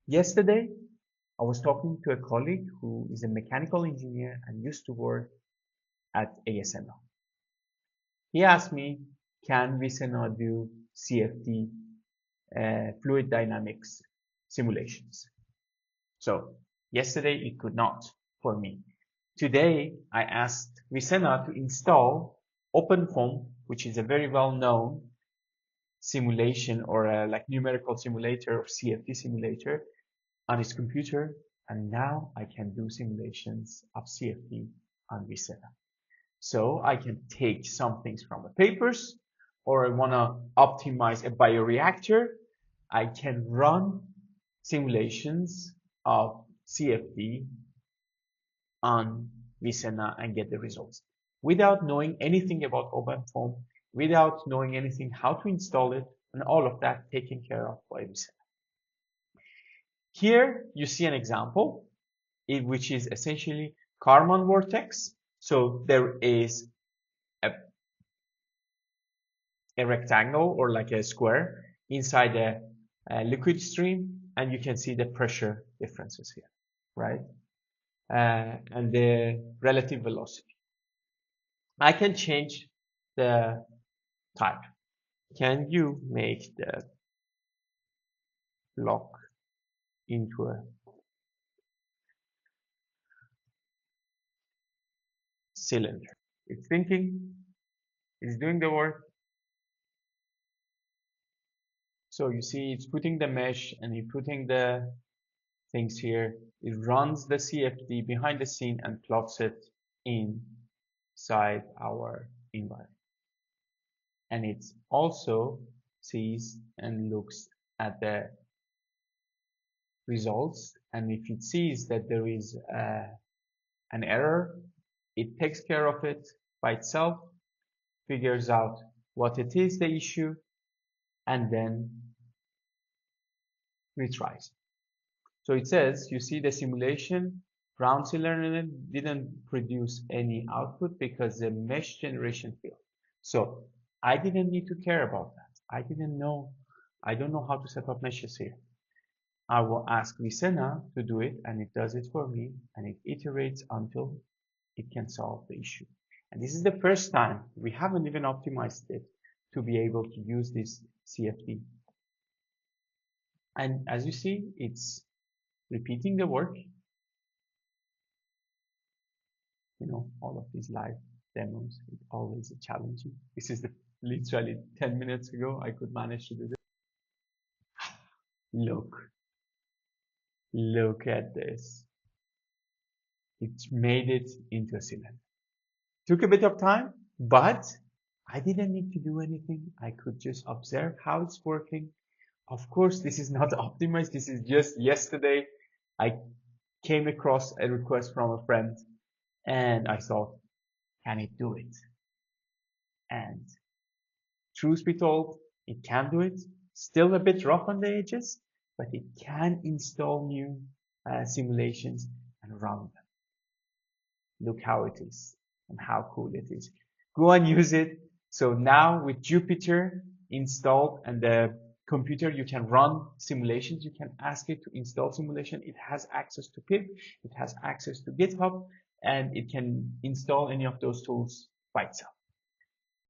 Yesterday, I was talking to a colleague who is a mechanical engineer and used to work at ASML. He asked me, can Vicena do CFD fluid dynamics simulations? So yesterday it could not for me. Today I asked Vicena to install OpenFOAM, which is a very well-known simulation or a like numerical simulator or CFD simulator on his computer, and now I can do simulations of CFD on Vicena. So I can take some things from the papers, or I want to optimize a bioreactor. I can run simulations of CFD on Vicena and get the results without knowing anything about OpenFOAM, without knowing anything how to install it, and all of that taken care of by Vicena. Here you see an example, which is essentially Kármán Vortex. So there is a rectangle or like a square inside a liquid stream, and you can see the pressure differences here, right? And the relative velocity. I can change the type. Can you make the block into a cylinder? It's thinking, it's doing the work. So you see it's putting the mesh and it's putting the things here. It runs the CFD behind the scene and plots it inside our environment. And it also sees and looks at the results. And if it sees that there is an error, it takes care of it by itself, figures out what it is, the issue, and then retries. So it says, you see the simulation, round cylinder didn't produce any output because the mesh generation failed. So I didn't need to care about that. I don't know how to set up meshes here. I will ask Vicena to do it, and it does it for me, and it iterates until it can solve the issue. And this is the first time we haven't even optimized it to be able to use this CFD. And as you see, it's repeating the work. You know, all of these live demos, it's always a challenging. This is literally 10 minutes ago, I could manage to do this. Look at this. It made it into a cylinder. Took a bit of time, but I didn't need to do anything. I could just observe how it's working. Of course, this is not optimized. This is just yesterday. I came across a request from a friend and I thought, can it do it? And truth be told, it can do it. Still a bit rough on the edges, but it can install new simulations and run them. Look how it is and how cool it is. Go and use it. So now with Jupyter installed and the computer, you can run simulations. You can ask it to install simulation. It has access to pip. It has access to GitHub, and it can install any of those tools by itself.